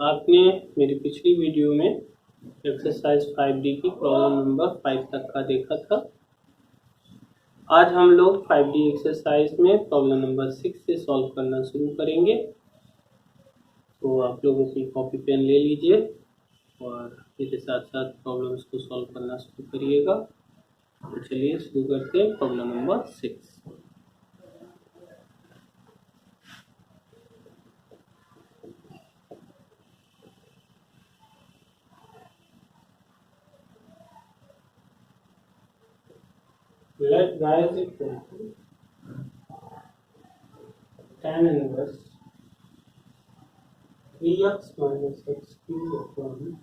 आपने मेरी पिछली वीडियो में एक्सरसाइज 5D की प्रॉब्लम नंबर 5 तक का देखा था। आज हम लोग 5D एक्सरसाइज में प्रॉब्लम नंबर 6 से सॉल्व करना शुरू करेंगे। तो आप लोग अपनी कॉपी पेन ले लीजिए और मेरे साथ साथ प्रॉब्लम्स को सॉल्व करना शुरू करिएगा। तो चलिए शुरू करते हैं problem number 6। Let y is equal to tan inverse 3x minus x cube upon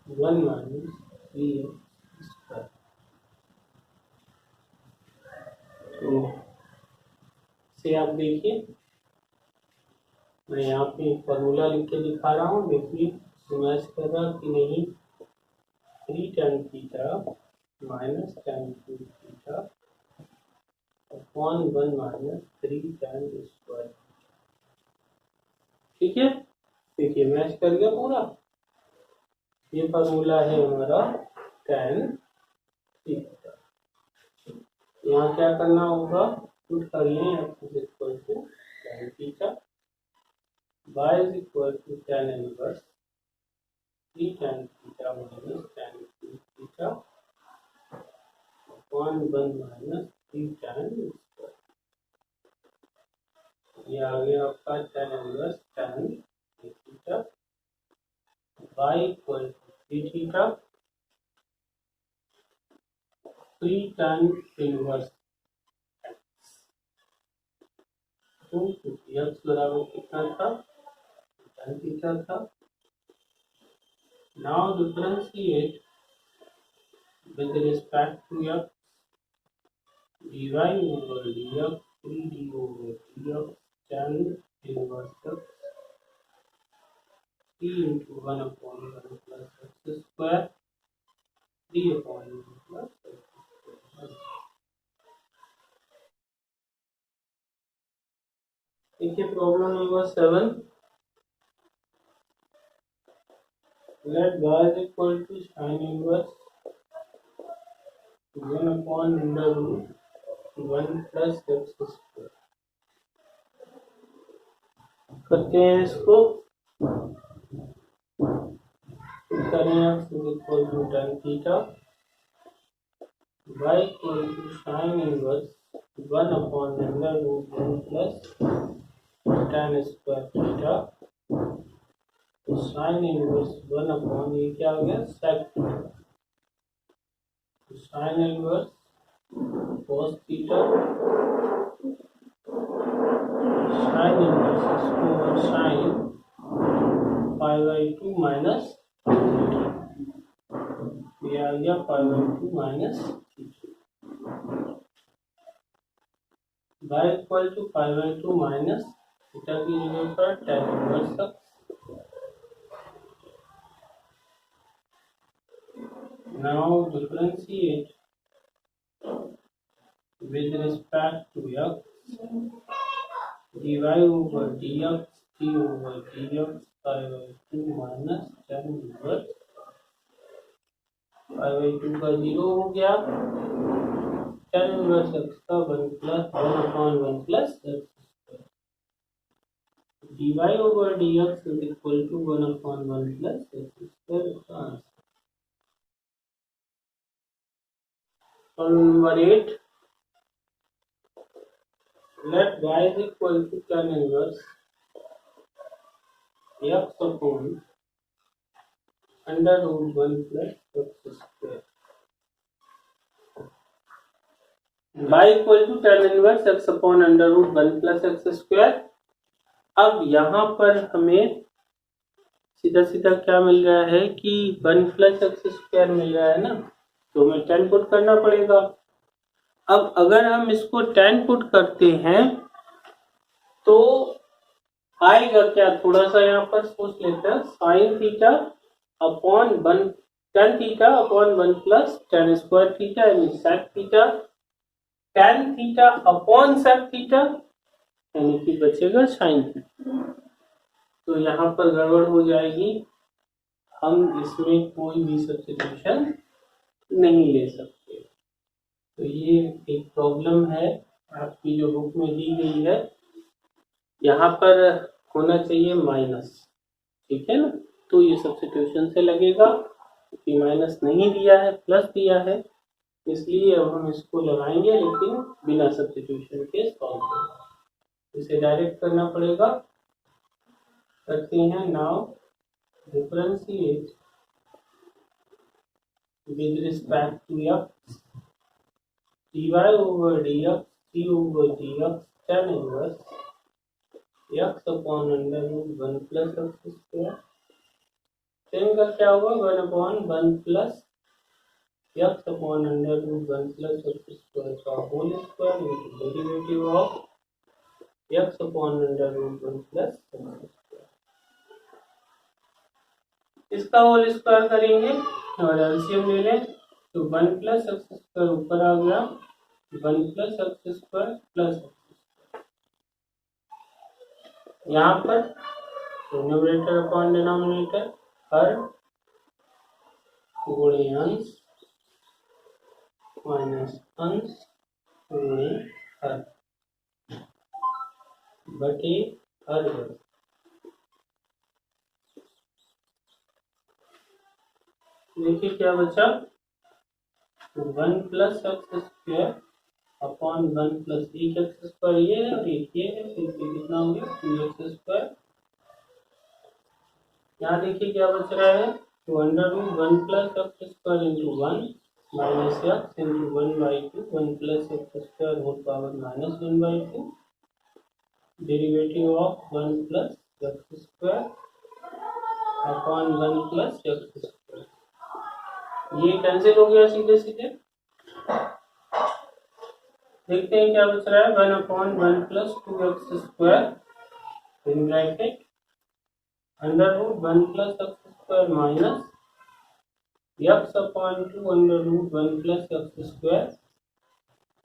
1 minus 3x square। तो से आप देखिए, मैं यहाँ पे फॉर्मूला लिख के दिखा रहा हूँ। देखिए मैच कर रहा कि नहीं। 3 tan theta minus tan theta upon 1 minus 3 tan square. ठीक है, देखिए मैच कर गया पूरा। ये फॉर्मूला है हमारा tan थीटा। यहाँ क्या करना होगा, पुट कर लें x is equal to tan theta, y is equal to tan inverse 3 tan theta minus tan theta upon 1 minus 3 tan square. ये आ गया आपका tan inverse tan theta, y equal to 3 theta 3 tan inverse x बराबर कितना था, tan theta था। Now differentiate with respect to x dy over dx 3d over dx tan inverse x 3 into 1 upon 1 plus x square 3 upon 1 plus x square। देखिए problem number 7। Let y is equal to sin inverse 1 upon under root 1 plus x square। करते हैं इसको, करें x is equal to tan theta, y equal to sin inverse 1 upon under root 1 plus tan square theta। तो sine inverse 1 upon ये क्या हो गया sec theta. तो sine inverse cos theta, sine inverse इसको और साइन π/2 माइनस ये आ गया π/2 minus y equal to π/2 minus theta की जगह पर tan inverse x। Now differentiate with respect to x dy over dx 3 over dx π/2 minus tan inverse π/2 का 0 हो गया, tan inverse x का 1 plus 1 upon 1 plus x square। dy over dx is equal to 1 upon 1 plus x square का answer. Problem number 8। Let y is equal to tan inverse x upon under root 1 plus x square। y equal to tan inverse x upon under root 1 plus x square। अब यहाँ पर हमें सीधा सीधा क्या मिल रहा है कि 1 plus x square मिल रहा है ना, तो हमें tan पुट करना पड़ेगा। अब अगर हम इसको tan पुट करते हैं तो आएगा क्या, थोड़ा सा यहाँ पर सोच लेते हैं। Sign theta upon 1 tan theta upon 1 plus tan square theta यानी sec theta, tan theta upon sec theta यानी कि बचेगा sin थीटा। तो यहाँ पर गड़बड़ हो जाएगी, हम इसमें कोई भी सब्स्टिट्यूशन नहीं ले सकते। तो ये एक प्रॉब्लम है आपकी जो बुक में दी गई है। यहाँ पर होना चाहिए माइनस, ठीक है ना, तो ये सब्स्टिट्यूशन से लगेगा, क्योंकि माइनस नहीं दिया है प्लस दिया है, इसलिए अब हम इसको लगाएंगे लेकिन बिना सब्स्टिट्यूशन के सॉल्व करेंगे। इसे डायरेक्ट करना पड़ेगा। करते हैं। Now differentiate with respect to x dy over dx c over dx tan inverse x upon under root 1 plus x square। tan का क्या होगा 1 upon 1 plus x upon under root 1 plus x square का whole square into derivative of x upon under root 1 plus x square। इसका whole square करेंगे और LCM ले लें तो 1 प्लस एक्स स्क्वायर ऊपर आ गया, 1 plus x square plus x. यहाँ पर न्यूमरेटर अपॉन डिनोमिनेटर हर गुणे अंश माइनस अंश गुणे हर बटे हर वर्ग। देखिए क्या बचा, 1 plus x square upon 1 plus एक एक्स स्क्वायर ये है और एक ये है, फिर कितना हो गया 2x स्क्वायर। यहाँ देखिए क्या बच रहा है, तो under root 1 plus x square into 1 minus x into 1/2 1 plus x square whole power minus 1/2 derivative of 1 plus x square upon 1 plus x square. ये कैंसिल हो गया सीधे सीधे। देखते हैं क्या बच रहा है, 1 upon 1 plus 2x square in bracket under root 1 plus x square minus x upon 2 under root 1 plus x square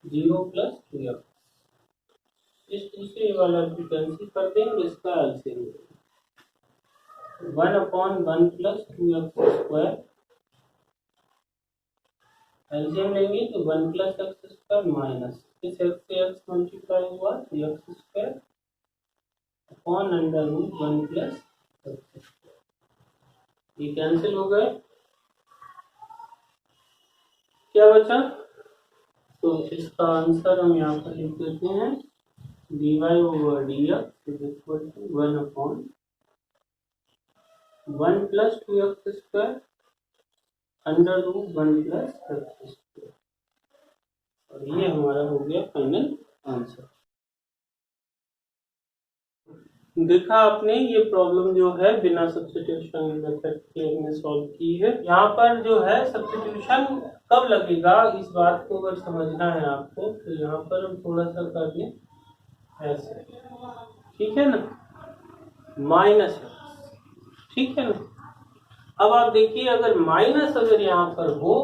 0 plus 2x। इस दूसरे वाला भी कैंसिल कर देंगे, इसका LCM 1 upon 1 plus 2x square, LCM लेंगे तो 1 प्लस एक्स स्क्वायर माइनस इस x से x मल्टीप्लाई हुआ तो x square upon under root 1 plus x square. ये कैंसिल हो गए। क्या बचा, तो इसका आंसर हम यहाँ पर लिख देते हैं, dy over dx is equal to 1 upon 1 plus 2x square under root 1 plus x square. और ये हमारा हो गया फाइनल आंसर। देखा आपने, ये प्रॉब्लम जो है बिना सब्स्टिट्यूशन मेथड के हमने सॉल्व की है। यहाँ पर जो है सब्स्टिट्यूशन कब लगेगा, इस बात को अगर समझना है आपको तो यहाँ पर हम थोड़ा सा कर लें ऐसे, ठीक है ना, माइनस, ठीक है ना। अब आप देखिए, अगर माइनस अगर यहाँ पर हो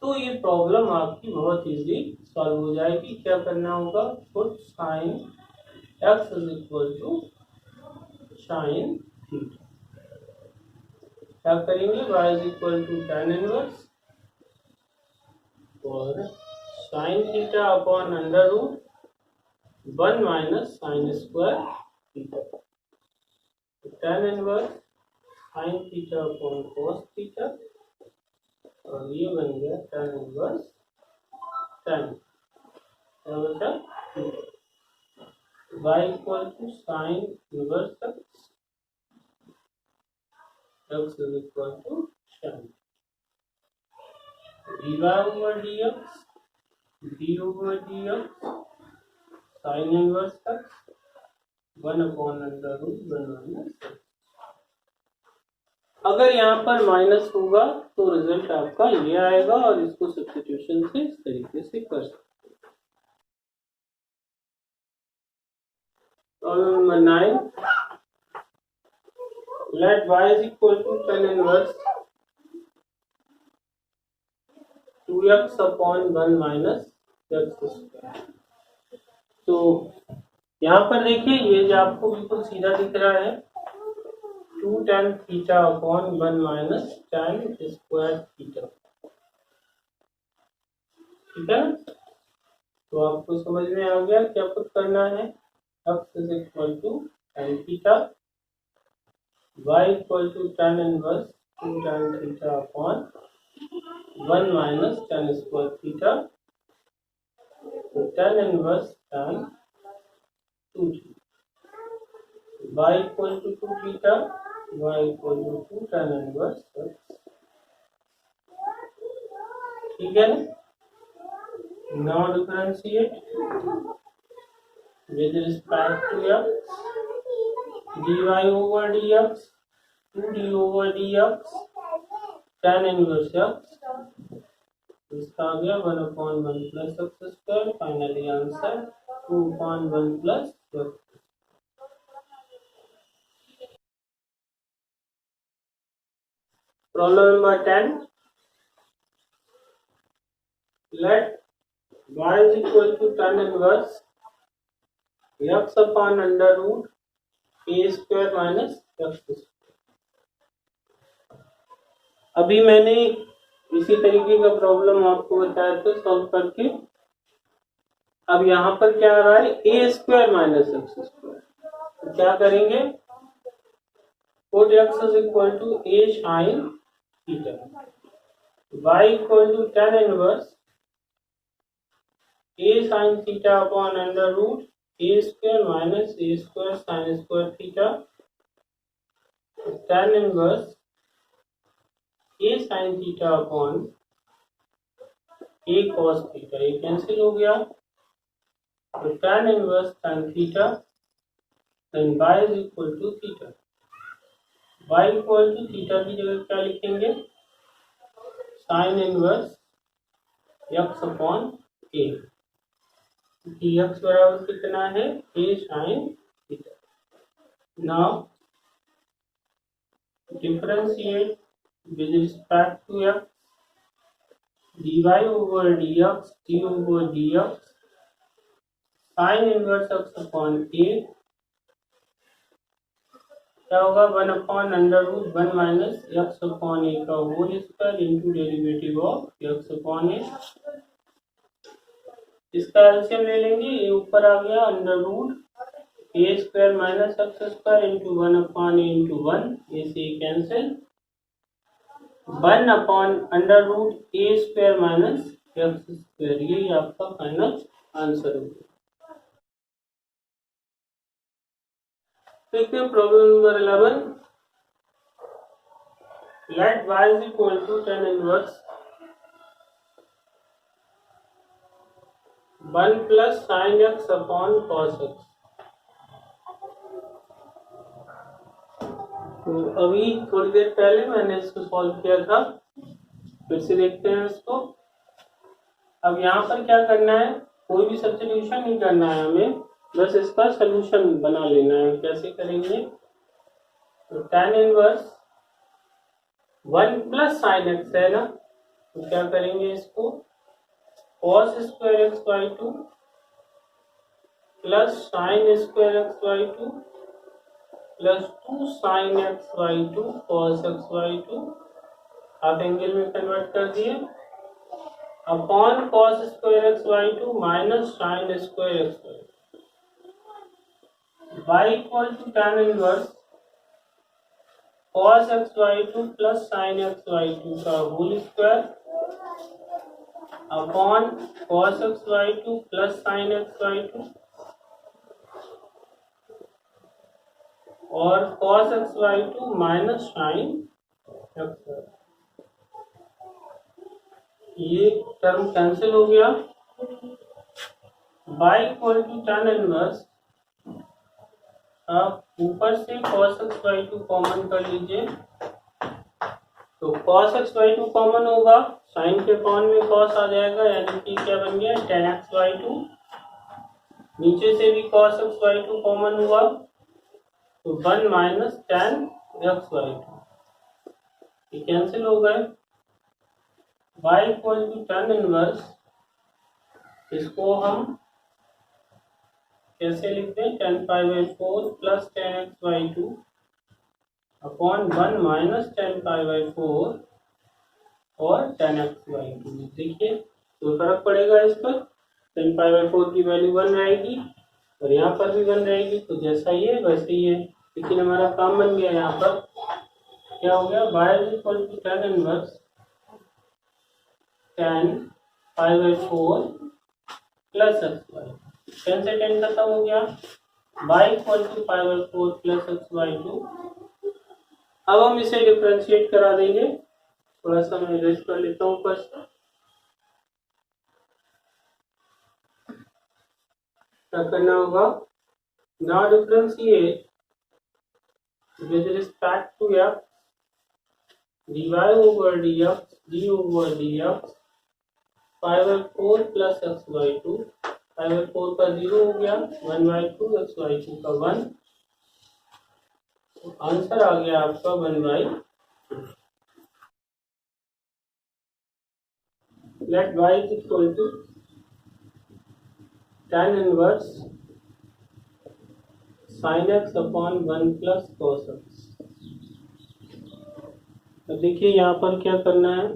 तो ये प्रॉब्लम आपकी बहुत इजीली सॉल्व हो जाएगी। क्या करना होगा, put sine x is equal to sine theta. क्या करेंगे, y is equal to tan inverse और sine theta upon under root 1 minus sine square theta. tan inverse sine theta upon cos theta और ये बन गया tan इनवर्स tan। क्या बचा, y equal to sine inverse x is equal to tan। dy over dx d over dx sine inverse x 1 upon under root 1 minus. अगर यहाँ पर minus होगा तो रिजल्ट आपका ये आएगा और इसको सब्स्टिट्यूशन से इस तरीके से कर सकते हैं। Problem number 9, let y is equal to tan inverse 2x upon 1 minus x square. तो यहाँ पर देखिए, ये जो आपको बिल्कुल सीधा दिख रहा है, 2 tan theta upon 1 minus tan square theta. ठीक है, तो आपको समझ में आ गया क्या पुट करना है। x is equal to tan theta, y equal to tan inverse 2 tan theta upon 1 minus tan square theta, तो tan inverse tan 2 theta, y equal to 2 theta, y equal to 2 tan inverse x। ठीक है, now differentiate with respect to x, dy over dx, 2d over dx, tan inverse x, इसका आ गया 1/1 plus x square, finally answer 2/1 plus x। Problem number 10, let y is equal to tan inverse x upon under root a square minus x square। अभी मैंने इसी तरीके का problem आपको बताया था सॉल्व करके। अब यहाँ पर क्या आ रहा है, a square minus x square, तो क्या करेंगे, put x is equal to a sin theta, y equal to tan inverse a sin theta upon under root a square minus a square sin square theta, tan inverse a sin theta upon a cos theta, ये cancel हो गया, तो tan inverse tan theta, then y is equal to theta, y equal to theta की जगह क्या लिखेंगे, sine inverse x upon a, x बराबर कितना है, a sine theta. Now differentiate with respect to x, dy over dx, d over dx, sine inverse x upon a, क्या होगा, 1 under root 1 minus X upon A का whole square into derivative of X upon A. इसका LCM ले लेंगे, ये ऊपर आ गया under root A square minus x square into 1 upon A into 1, ए से cancel, 1 upon under root A square minus x square, यही आपका फाइनल आंसर होगा। देखते हैं problem number 11, let y is equal to tan inverse 1 plus sin x upon cos x। तो अभी थोड़ी देर पहले मैंने इसको सॉल्व किया था, फिर से देखते हैं इसको। अब यहाँ पर क्या करना है, कोई भी सब्स्टिट्यूशन नहीं करना है हमें, बस इसका सलूशन बना लेना है। कैसे करेंगे, तो tan inverse 1 plus sine x है ना, तो क्या करेंगे इसको, cos square x by 2 plus sine square x by 2 plus 2 sine x by 2 cos x by 2, आप एंगल में कन्वर्ट कर दिए, upon cos square x by 2 minus sine square x by 2, y equal to tan inverse cos x by 2 plus sine x by 2 का whole square upon cos x by 2 plus sine x by 2 और cos x by 2 minus sine x, ये term cancel हो गया, y equal to tan inverse, आप ऊपर से cos x by 2 common कर लीजिए, तो cos एक्स बाई 2 कॉमन होगा, साइन के कॉन में cos आ जाएगा, यानी कि क्या बन गया tan एक्स बाई 2, नीचे से भी cos एक्स बाई 2 कॉमन हुआ, तो 1 माइनस tan एक्स बाई 2, ये कैंसिल हो गए, y equal to tan inverse, इसको हम कैसे लिखते हैं, tan pi by 4 plus tan X by 2 upon 1 minus 10π/4 और 10x/2। देखिए तो फर्क पड़ेगा इस पर, 10π/4 की वैल्यू 1 रहेगी और यहाँ पर भी 1 रहेगी, तो जैसा ही है वैसे ही है। लेकिन हमारा काम बन गया, यहाँ पर क्या हो गया, y = tan inverse 10π/4 plus x/2। 10 से 10 खत्म हो गया, y = π/4 प्लस x/2। अब हम इसे डिफरेंशिएट करा देंगे, थोड़ा सा मैं इरेज कर लेता हूँ ऊपर से। क्या करना होगा, now differentiate with respect to f dy over dx d over dx 5/4 plus x/2। 5/4 का 0 हो गया, 1/2 x/2 का 1, तो आंसर आ गया आपका 1/2। Let y = tan inverse sin x upon 1 plus cos x। तो देखिए यहाँ पर क्या करना है,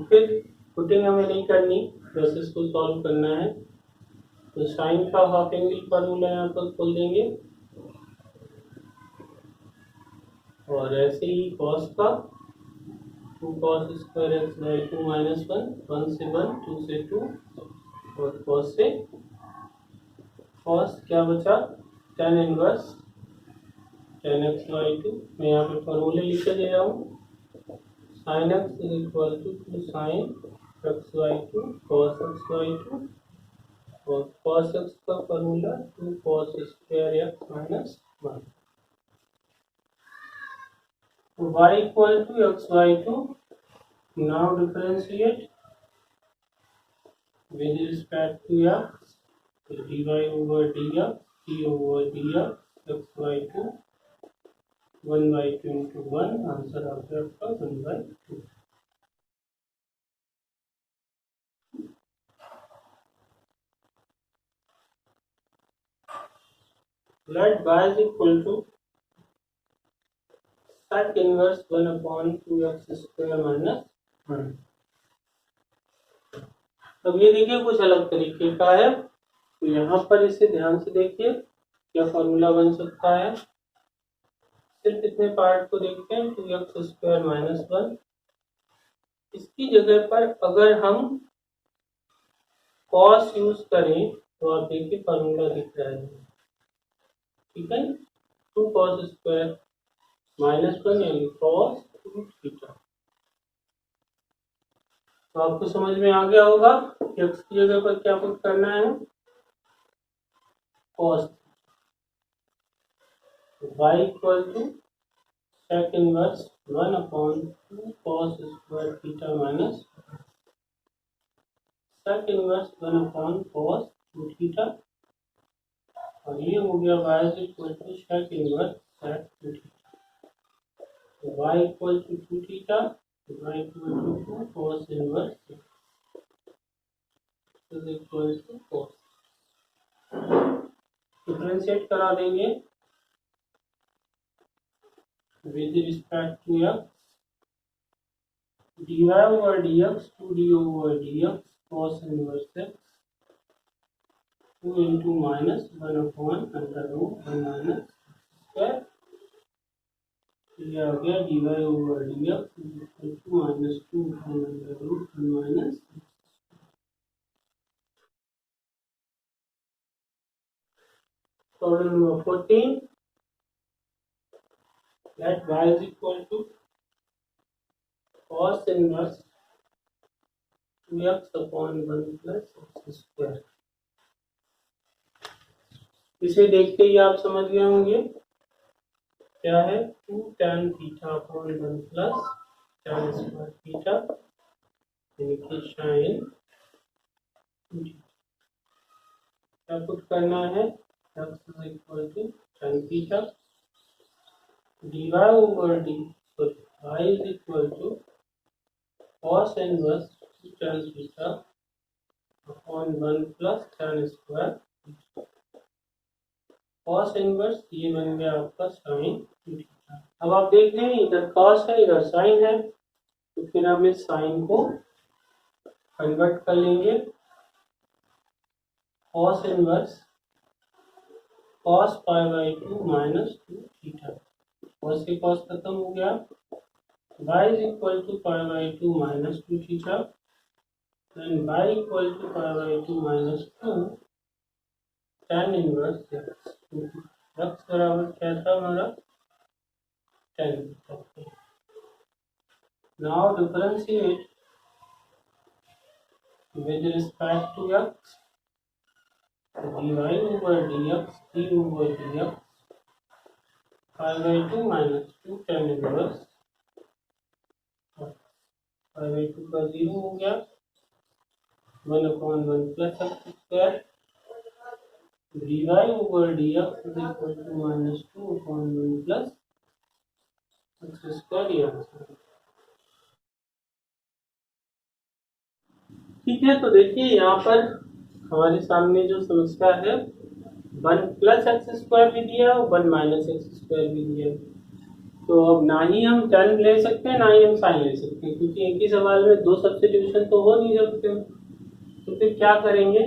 फिर पुटिंग हमें नहीं करनी, बस इसको सॉल्व करना है। तो साइन का हाफ एंगल फार्मूला यहाँ पर खोल देंगे और ऐसे ही कॉस का 2 cos स्क्वायर x/2 -1, 1 से 1, 2 से 2 और कॉस से कॉस क्या बचा, tan इनवर्स 10x/2। मैं यहाँ पे फॉर्मूले लिख के दे रहा हूँ, sin x = 2 sin x/2 cos x/2 और cos x का formula 2 cos square x -1। y = x/2। now differentiate with respect to x, dy over dx d over dx x/2 1/2 into 1, answer आ गया आपका 1/2। let y = sec inverse 1/2x² - 1। अब ये देखिए कुछ अलग तरीके का है, तो यहाँ पर इसे ध्यान से देखिए क्या फॉर्मूला बन सकता है। सिर्फ इतने पार्ट को देखते हैं, 2x² - 1। इसकी जगह पर अगर हम cos यूज करें तो आप देखिए फॉर्मूला दिख रहा है, ठीक है, 2 cos स्क्वायर -1 यानी cos 2 थीटा। तो आपको समझ में आ गया होगा कि x की जगह पर क्या पुट करना है, cos। y = sec inverse 1/2 cos square theta minus sec inverse 1/cos 2 theta, और ये हो गया y = sec inverse sec 2 theta. y = 2 theta, y = 2 cos inverse cos। Differentiate करा देंगे with respect to x, dy over dx 2d over dx cos inverse x 2 into -1/√1 minus square। ये आ गया dy over dx -2/√1 minus। Problem number 14, let y = cos inverse 2x upon 1 plus x²। इसे देखते ही आप समझ गए होंगे क्या है, 2 tan theta upon 1 plus tan square theta यानी कि sin 2 थीटा। क्या पुट करना है, x = tan theta dy over d, y = cos inverse 2 tan theta upon 1 plus tan square. Cos inverse, ये बन गया आपका साइन थीटा। अब आप देख रहे हैं इधर कॉस है इधर साइन है, तो फिर हम इस साइन को कन्वर्ट कर लेंगे cos inverse cos pi by 2 minus 2 theta. Cos से कॉस खत्म हो गया, y is equal to pi by 2 minus 2 theta and y equal to pi by 2 minus 2 tan inverse x। x बराबर क्या था हमारा tan। now differentiate with respect to x, dy over dx d over dx pi by 2 minus 2 tan inverse pi by 2 का 0 हो गया 1/1 plus x square dy over dx is equal to minus 2/1 plus x square ये answer. ठीक है, तो देखिए यहाँ पर हमारे सामने जो समस्या है 1 प्लस एक्स स्क्वायर भी दिया और 1 माइनस एक्स स्क्वायर भी दिया। तो अब ना ही हम tan ले सकते हैं ना ही हम साइन ले सकते हैं, क्योंकि एक ही सवाल में दो सब्स्टिट्यूशन तो हो नहीं सकते। तो फिर क्या करेंगे,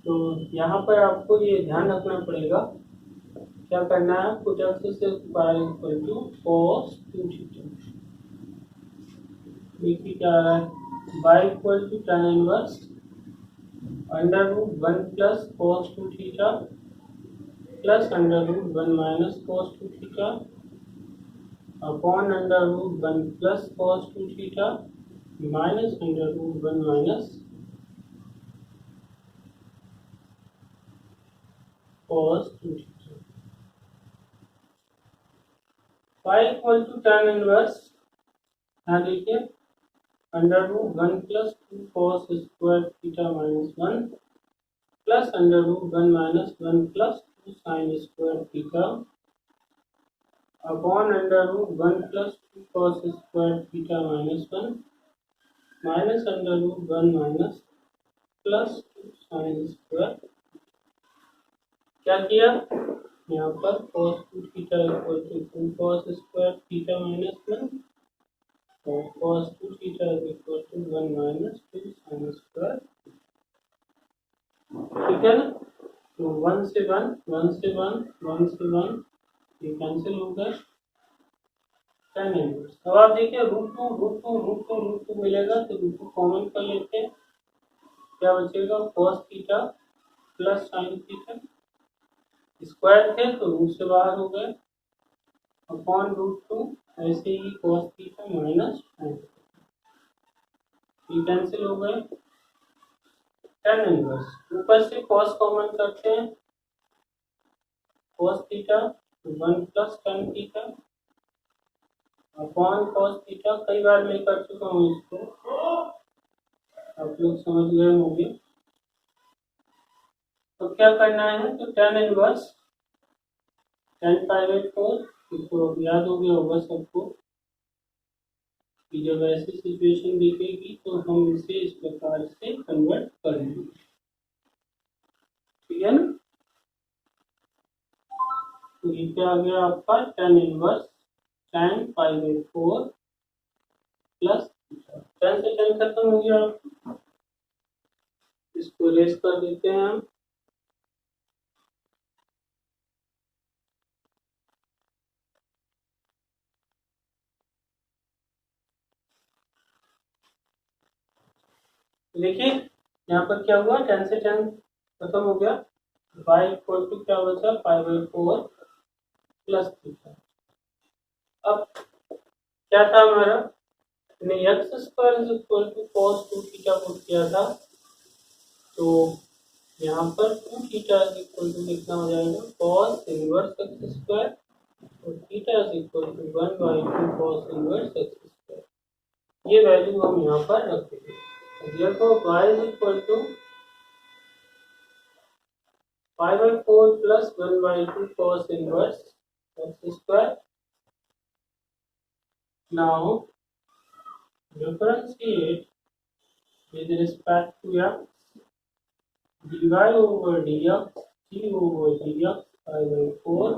तो यहाँ पर आपको ये ध्यान रखना पड़ेगा क्या करना है, put x equal to cos 2 theta. देखिए क्या आ रहा है, y equal to tan inverse under root 1 plus cos 2 theta plus under root 1 minus cos 2 theta upon under root 1 plus cos 2 theta minus under root 1 minus cos 2 theta. y equal to tan inverse, यहाँ देखिए under root 1 plus 2 cos square theta minus 1 plus under root 1 minus 1 plus 2 sine square theta upon under root 1 plus 2 cos square theta minus 1 minus under root 1 minus plus 2 sine square. क्या किया यहाँ पर cos 2 theta equal to 2 cos square theta minus 1 और cos 2 theta equal to 1 minus 2 sine square. ठीक है ना, तो 1 से 1 1 से 1 1 से 1 ये कैंसिल हो गया tan इनवर्स। अब आप देखिए रूट टू मिलेगा तो रूट टू कॉमन कर लेते हैं, क्या बचेगा cos theta plus sine theta, square थे तो रूट से बाहर हो गए अपॉन रूट टू, ऐसे ही cos थीटा माइनस साइन ये कैंसिल हो गए tan इनवर्स। ऊपर से cos कॉमन करते हैं, cos theta 1 plus tan theta upon cos theta, कई बार मैं कर चुका हूँ इसको, आप लोग समझ गए होंगे। तो क्या करना है, तो tan inverse tan pi by 4 इसको याद हो गया होगा सबको कि जब ऐसी सिचुएशन दिखेगी तो हम इसे इस प्रकार से कन्वर्ट कर लेंगे। ठीक है ना, तो ये क्या आ गया आपका tan inverse tan pi by 4 plus tan से tan खत्म हो गया, इसको रेस कर देते हैं हम। देखिए यहाँ पर क्या हुआ, tan से tan खत्म हो गया, y इक्वल टू क्या बचा पाई बाई 4 प्लस थीटा। अब क्या था हमारा, हमने x square is equal to cos 2 theta put किया था, तो यहाँ पर 2 थीटा इज इक्वल टू कितना हो जाएगा cos इनवर्स एक्स स्क्वायर और theta is equal to 1 by 2 cos inverse x square. ये वैल्यू हम यहाँ पर रखेंगे। therefore y is equal to pi by 4 plus 1 by 2 cos inverse x square. Now differentiate with respect to x dy over dx d over dx पाई/4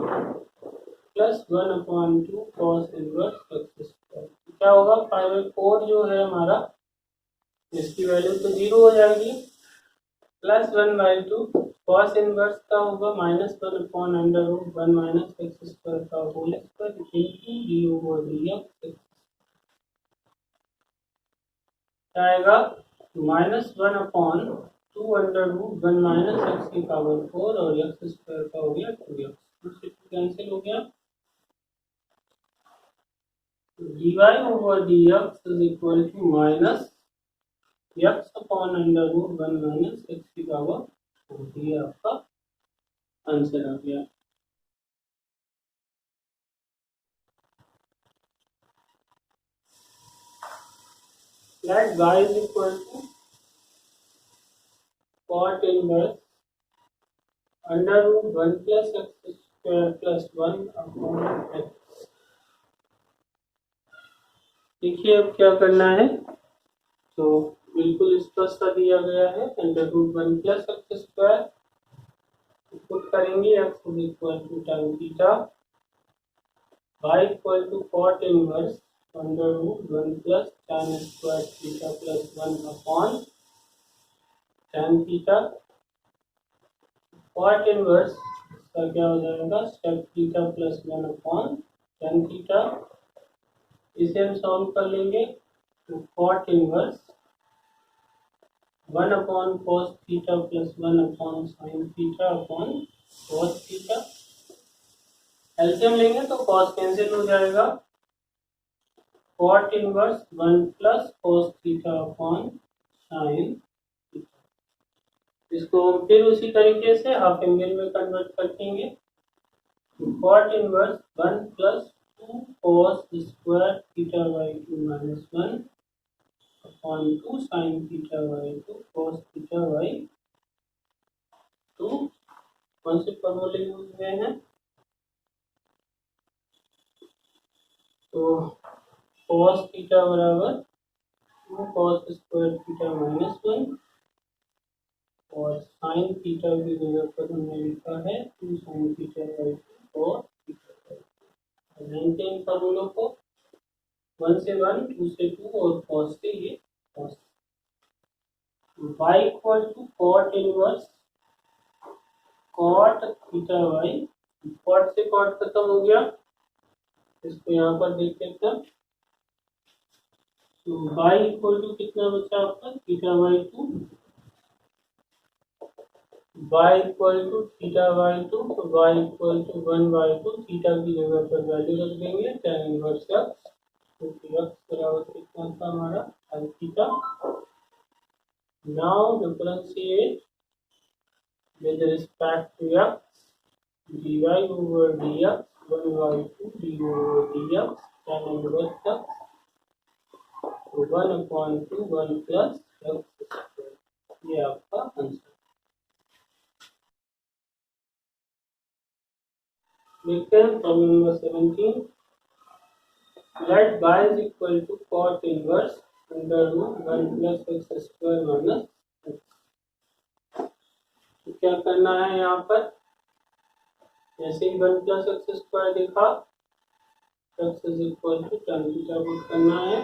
plus 1/2 cos inverse x square. क्या होगा, पाई/4 जो है हमारा, इसकी वैल्यू तो 0 हो जाएगी, प्लस 1/2 कॉस इनवर्स का होगा -1/√1 माइनस एक्स स्क्वायर का होल स्क्वायर इंटू d/dx आएगा -1/2√1 माइनस एक्स की पावर 4 और एक्स स्क्वायर का हो गया 2x, कैंसिल हो गया। dy/dx is equal to minus x/√1 minus x की पावर 4, ये आपका आंसर आ गया। Let y is equal to cot inverse √1 plus x square plus 1 upon x। देखिए अब क्या करना है, तो बिल्कुल स्पष्ट सा दिया गया है, √1 प्लस एक्स स्क्वायर पुट करेंगे, x is equal to tan theta, y equal to cot inverse √1 plus tan square theta plus 1 upon tan theta, cot inverse का क्या हो जाएगा, sec theta plus 1 upon tan theta. इसे हम solve कर लेंगे, तो cot inverse 1 upon cos theta plus 1 upon sin theta upon cos theta. LCM लेंगे तो cos कैंसिल हो जाएगा, cot inverse 1 plus cos theta upon sin theta. इसको हम फिर उसी तरीके से हाफ एंगल में कन्वर्ट कर देंगे, cot inverse 1 plus 2 cos square theta by 2 minus 1 upon 2 sin theta by 2 cos theta by 2। कौन से फॉर्मूले यूज हुए हैं, तो cos थीटा बराबर 2 cos स्क्वायर थीटा माइनस 1 और sin थीटा की जगह पर हमने लिखा है 2 sin theta by 2 cos theta by 2। जानते हैं इन फॉर्मूलों को, 1 से 1, 2 से 2 और cos से ये cos। y equal to cot inverse cot theta by, cot से cot खत्म हो गया, इसको यहाँ पर देख लेते हैं, तो y इक्वल टू कितना बचा आपका, theta by 2, y equal to theta by 2, तो y इक्वल टू 1/2, थीटा की जगह पर वैल्यू रख देंगे tan इनवर्स x, क्योंकि x बराबर कितना था हमारा sin theta. Now differentiate with respect to x, dy/dx 1/2 d/dx tan inverse x, 1/2 1 plus x square, ये आपका आंसर। देखते हैं problem number 17। Let y is equal to cot inverse √1 plus x square minus x। तो क्या करना है यहाँ पर, जैसे ही 1 प्लस एक्स स्क्वायर देखा, x is equal to tan theta put करना है,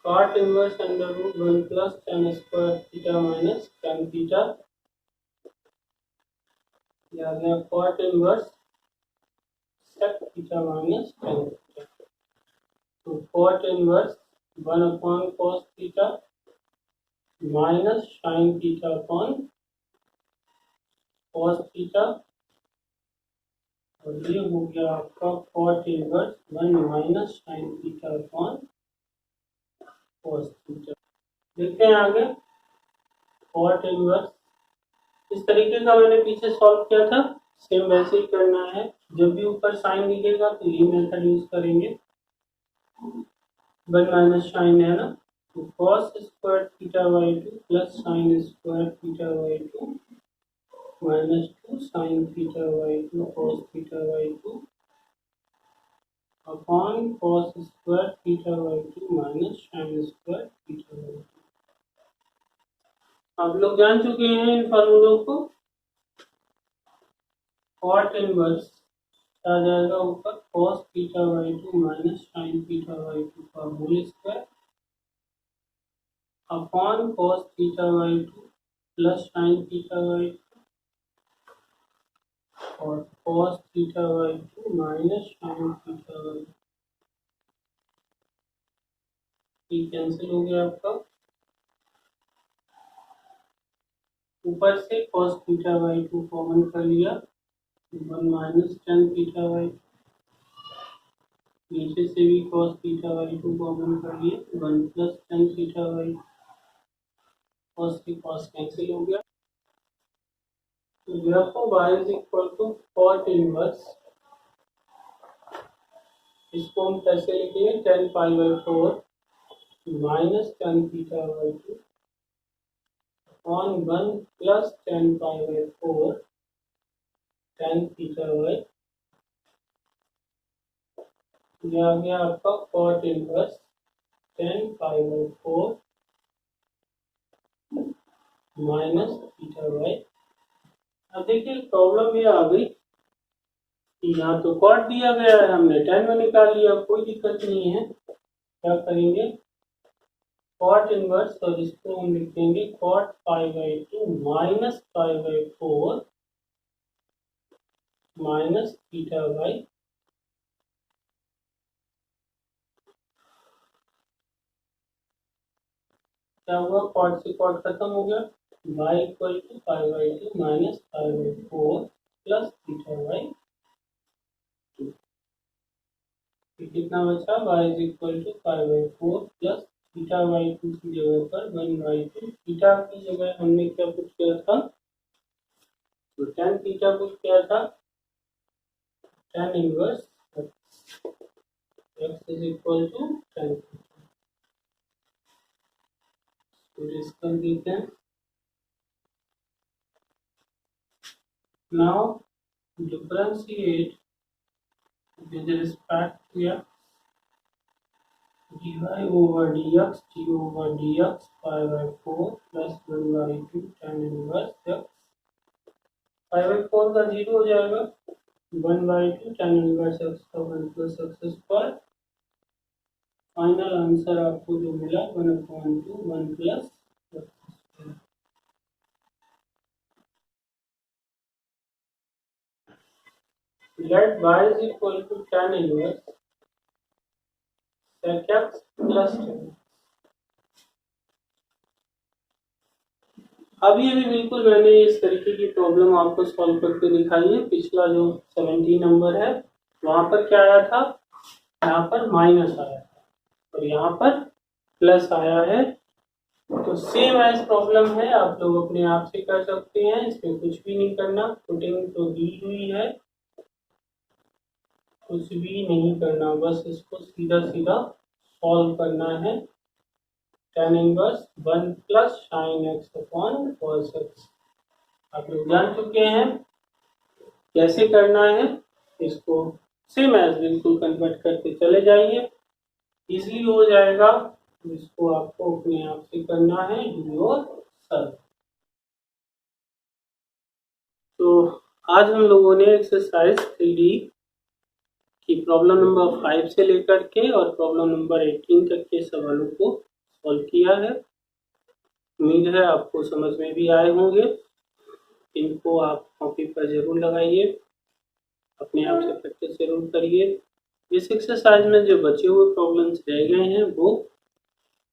cot inverse √1 plus tan square theta minus tan theta, या गया cot inverse sec theta minus tan theta. तो cot inverse 1 upon cos theta minus sin theta upon cos theta, और ये हो गया आपका cot inverse 1 minus sin theta upon cos theta. देखते हैं आगे, cot इनवर्स इस तरीके का मैंने पीछे सॉल्व किया था, सेम वैसे ही करना है। जब भी ऊपर साइन दिखेगा तो ये मेथड यूज करेंगे, 1 माइनस साइन है ना, तो cos square theta by 2 plus sine square theta by 2 minus 2 sign theta by 2 cos theta by 2 upon cos square theta by 2 minus sine square theta by 2। आप लोग जान चुके हैं इन फॉर्मूलों को, कॉट इनवर्स आ जाएगा ऊपर cos theta by 2 minus sine theta by 2 का whole square upon cos theta by 2 plus sine theta by 2 और cos theta by 2 minus sine theta by 2 cancel हो गया आपका। ऊपर से cos थीटा बाई 2 कॉमन कर लिया 1 माइनस tan थीटा बाई 2 नीचे से भी cos थीटा बाई 2 कॉमन कर लिए 1 plus tan theta by 2 cos से cos कैंसिल हो गया। तो therefore y is equal to cot inverse, इसको हम कैसे लिखेंगे tan pi by 4 minus tan theta by 2 on 1 plus tan pi by 4 tan theta by, यह आ गया आपका cot inverse tan pi by 4 minus theta by. अब देखिए प्रॉब्लम ये आ गई कि यहाँ तो कॉट दिया गया है, हमने tan में निकाल लिया, कोई दिक्कत नहीं है। क्या करेंगे कॉट इनवर्स और इसको हम लिखेंगे cot pi by 2 minus pi by 4 minus theta by, क्या हुआ कॉट से कॉट खत्म हो गया y equal to pi by 2 minus pi by 4 plus theta by 2। कितना बचा y is equal to pi by 4 plus theta by 2 की जगह पर 1 बाई 2, थीटा की जगह हमने क्या पुट किया था तो tan थीटा पुट किया था tan inverse x is equal to tan theta. तो इसका देते हैं now differentiate with respect to x dy over dx d over dx pi by 4 plus 1 by 2 tan inverse x pi by 4 का 0 हो जाएगा 1 by 2 tan inverse x का 1 plus x square. Final answer आपको जो मिला 1/2 1 plus x square. Let y is equal to tan inverse sec x plus tan। अभी बिल्कुल मैंने इस तरीके की प्रॉब्लम आपको सॉल्व करके दिखाई है। पिछला जो 17 नंबर है वहां पर क्या आया था, यहाँ पर माइनस आया था और यहाँ पर प्लस आया है। तो सेम एज प्रॉब्लम है, आप लोग अपने आप से कर सकते हैं, इसमें कुछ भी नहीं करना। पुटिंग तो दी हुई है, कुछ भी नहीं करना, बस इसको सीधा सीधा सॉल्व करना है। tan inverse 1 plus sine x upon cos x आप लोग जान चुके हैं कैसे करना है। इसको सेम एज बिल्कुल कन्वर्ट करके चले जाइए, इजीली हो जाएगा। इसको आपको अपने आप से करना है, डू योर सेल्फ। तो आज हम लोगों ने एक्सरसाइज 3D की प्रॉब्लम नंबर 5 से लेकर के और प्रॉब्लम नंबर 18 तक के सवालों को सॉल्व किया है। उम्मीद है आपको समझ में भी आए होंगे। इनको आप कॉपी पर जरूर लगाइए, अपने आप से प्रैक्टिस जरूर करिए। इस एक्सरसाइज में जो बचे हुए प्रॉब्लम्स रह गए हैं वो,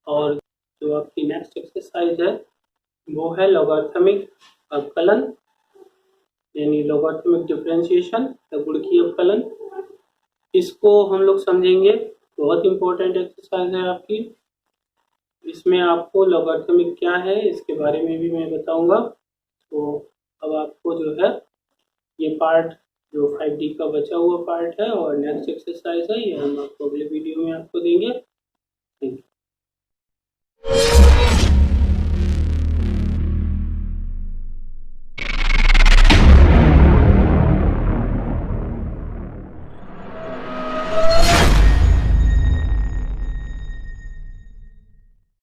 और जो आपकी नेक्स्ट एक्सरसाइज है वो है लॉगरिथमिक अवकलन यानी लॉगरिथमिक डिफरेंशिएशन या गुणकीय अवकलन। इसको हम लोग समझेंगे, बहुत इंपॉर्टेंट एक्सरसाइज है आपकी। इसमें आपको लॉगरिथमिक क्या है इसके बारे में भी मैं बताऊंगा। तो अब आपको जो है ये पार्ट जो 5D का बचा हुआ पार्ट है और नेक्स्ट एक्सरसाइज है, ये हम आपको अगले वीडियो में आपको देंगे। Thank you.